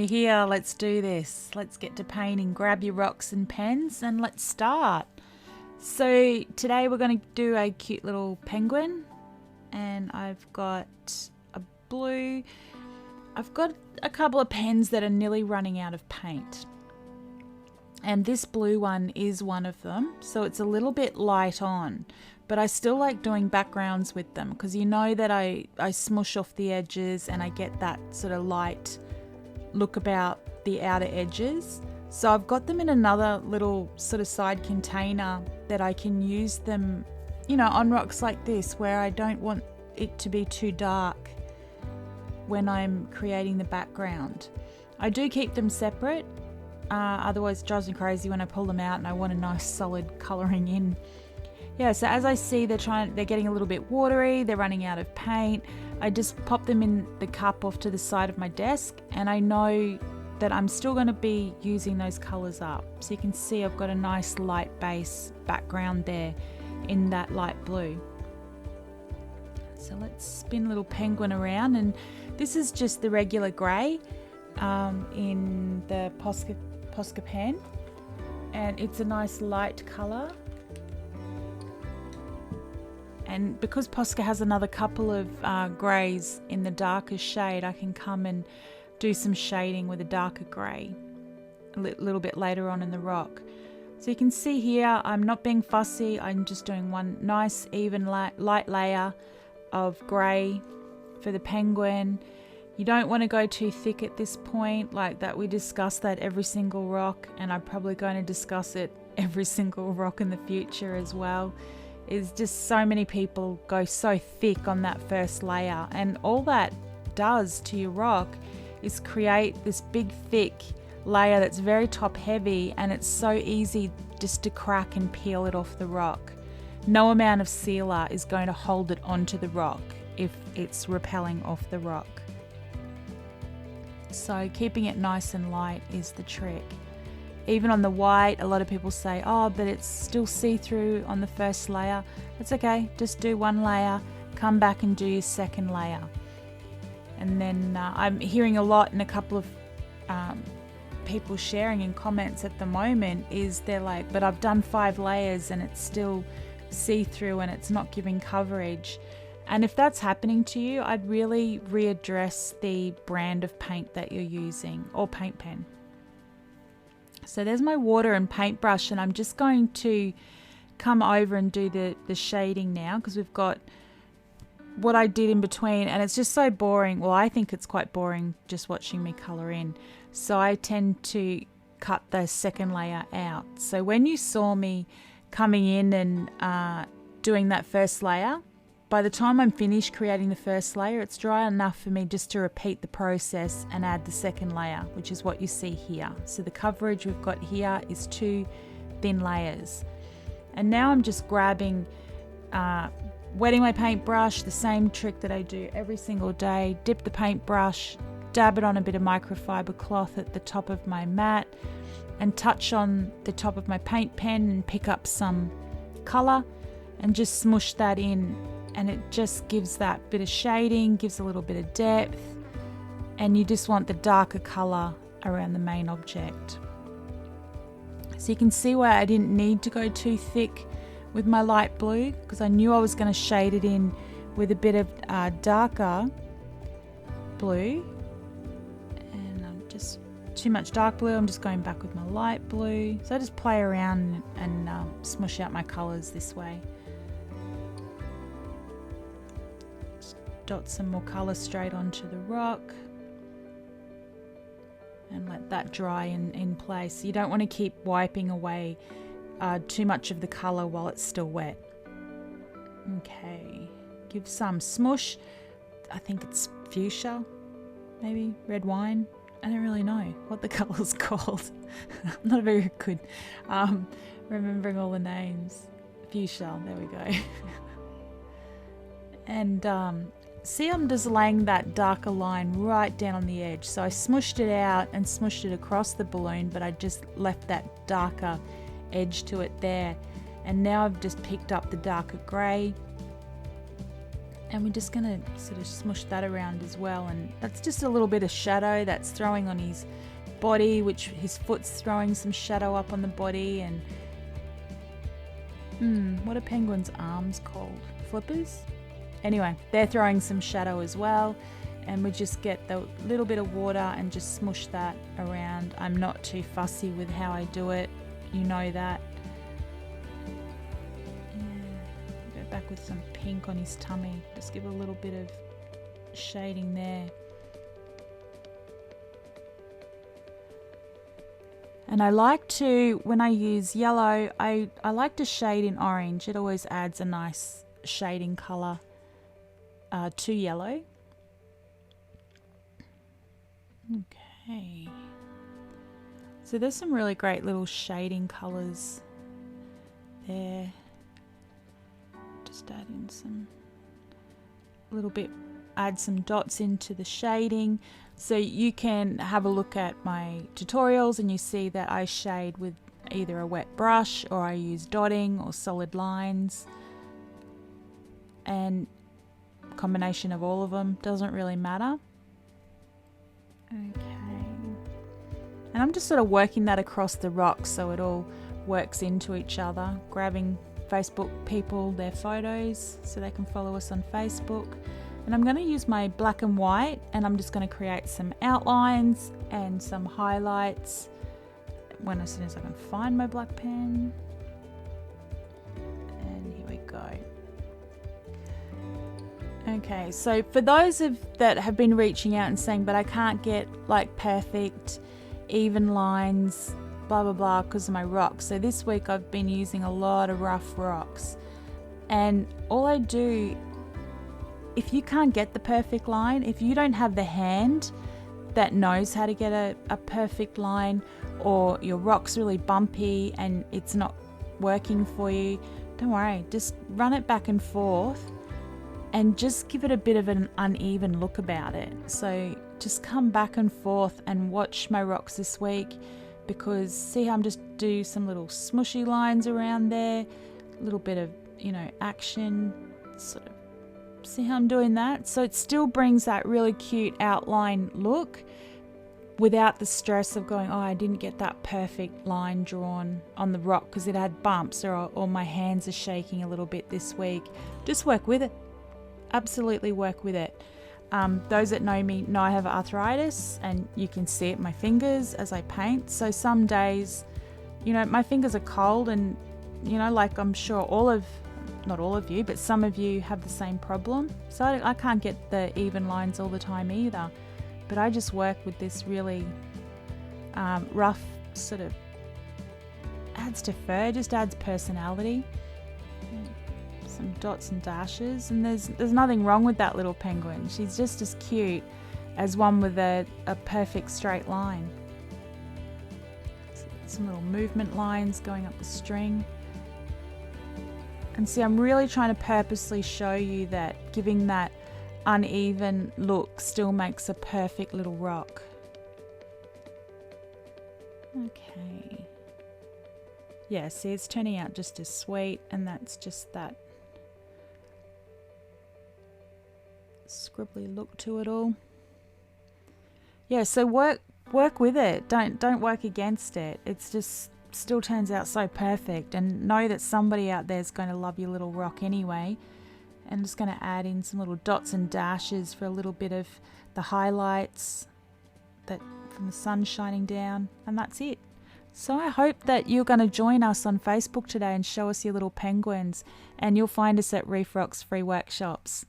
you're here, let's do this. Let's get to painting. Grab your rocks and pens and let's start. So today we're going to do a cute little penguin, and I've got a blue. I've got a couple of pens that are nearly running out of paint, and this blue one is one of them, so it's a little bit light on, but I still like doing backgrounds with them because you know that I smush off the edges and I get that sort of light look about the outer edges. So I've got them in another little sort of side container that I can use them, you know, on rocks like this where I don't want it to be too dark when I'm creating the background. I do keep them separate, otherwise it drives me crazy when I pull them out and I want a nice solid colouring in. Yeah, so as I see they're getting a little bit watery, they're running out of paint, I just pop them in the cup off to the side of my desk, and I know that I'm still going to be using those colours up. So you can see I've got a nice light base background there in that light blue. So let's spin a little penguin around, and this is just the regular grey in the Posca pen, and it's a nice light colour. And because Posca has another couple of greys in the darker shade, I can come and do some shading with a darker grey a little bit later on in the rock. So you can see here I'm not being fussy, I'm just doing one nice even light layer of grey for the penguin. You don't want to go too thick at this point, like that. We discuss that every single rock, and I'm probably going to discuss it every single rock in the future as well. Is just so many people go so thick on that first layer, and all that does to your rock is create this big thick layer that's very top heavy, and it's so easy just to crack and peel it off the rock. No amount of sealer is going to hold it onto the rock if it's repelling off the rock. So keeping it nice and light is the trick. Even on the white, a lot of people say, oh, but it's still see-through on the first layer. It's okay, just do one layer, come back and do your second layer. And then I'm hearing a lot, and a couple of people sharing in comments at the moment is they're like, but I've done 5 layers and it's still see-through and it's not giving coverage. And if that's happening to you, I'd really readdress the brand of paint that you're using, or paint pen. So there's my water and paintbrush, and I'm just going to come over and do the shading now, because we've got what I did in between, and it's just so boring. Well, I think it's quite boring just watching me colour in. So I tend to cut the second layer out. So when you saw me coming in and doing that first layer, by the time I'm finished creating the first layer, it's dry enough for me just to repeat the process and add the second layer, which is what you see here. So the coverage we've got here is 2 thin layers. And now I'm just grabbing, wetting my paintbrush, the same trick that I do every single day. Dip the paintbrush, dab it on a bit of microfiber cloth at the top of my mat, and touch on the top of my paint pen and pick up some colour and just smush that in. And it just gives that bit of shading, gives a little bit of depth, and you just want the darker colour around the main object. So you can see why I didn't need to go too thick with my light blue, because I knew I was going to shade it in with a bit of darker blue. And I'm just too much dark blue, I'm just going back with my light blue. So I just play around and smush out my colours this way. Dot some more colour straight onto the rock and let that dry in place. You don't want to keep wiping away too much of the colour while it's still wet. Okay, give some smush. I think it's fuchsia, maybe red wine. I don't really know what the colour's called. I'm not very good remembering all the names. Fuchsia, there we go. And see, I'm just laying that darker line right down on the edge. So I smushed it out and smushed it across the balloon, but I just left that darker edge to it there. And now I've just picked up the darker grey And we're just going to sort of smush that around as well. And that's just a little bit of shadow that's throwing on his body, which his foot's throwing some shadow up on the body. And what are penguins' arms called? Flippers? Anyway, they're throwing some shadow as well. And we just get the little bit of water and just smush that around. I'm not too fussy with how I do it. You know that. Yeah. Go back with some pink on his tummy. Just give a little bit of shading there. And I like to, when I use yellow, I like to shade in orange. It always adds a nice shading colour to yellow. Okay. So there's some really great little shading colours there. Just add in some little bit, add some dots into the shading. So you can have a look at my tutorials and you see that I shade with either a wet brush or I use dotting or solid lines. And combination of all of them, doesn't really matter. Okay. And I'm just sort of working that across the rocks so it all works into each other, grabbing Facebook people their photos so they can follow us on Facebook. And I'm going to use my black and white and I'm just going to create some outlines and some highlights as soon as I can find my black pen. And here we go. Okay, so for those that have been reaching out and saying, but I can't get like perfect, even lines, blah, blah, blah, because of my rocks. So this week I've been using a lot of rough rocks. And all I do, if you can't get the perfect line, if you don't have the hand that knows how to get a perfect line, or your rock's really bumpy and it's not working for you, don't worry, just run it back and forth and just give it a bit of an uneven look about it. So just come back and forth and watch my rocks this week, because see how I'm just do some little smushy lines around there, a little bit of, action, sort of see how I'm doing that. So it still brings that really cute outline look without the stress of going, oh, I didn't get that perfect line drawn on the rock because it had bumps, or my hands are shaking a little bit this week. Just work with it. Absolutely work with it. Those that know me know I have arthritis, and you can see it in my fingers as I paint. So some days, my fingers are cold, and like I'm sure not all of you, but some of you have the same problem. So I can't get the even lines all the time either. But I just work with this really rough, sort of adds to fur, just adds personality. Some dots and dashes, and there's nothing wrong with that little penguin. She's just as cute as one with a perfect straight line. Some little movement lines going up the string. And see, I'm really trying to purposely show you that giving that uneven look still makes a perfect little rock. Okay. Yeah, see, it's turning out just as sweet, and that's just that scribbly look to it all. Yeah, so work with it. Don't work against it. It's just still turns out so perfect, and know that somebody out there is going to love your little rock anyway. And I'm just going to add in some little dots and dashes for a little bit of the highlights that from the sun shining down, and that's it. So I hope that you're going to join us on Facebook today and show us your little penguins, and you'll find us at Reef Rocks Free Workshops.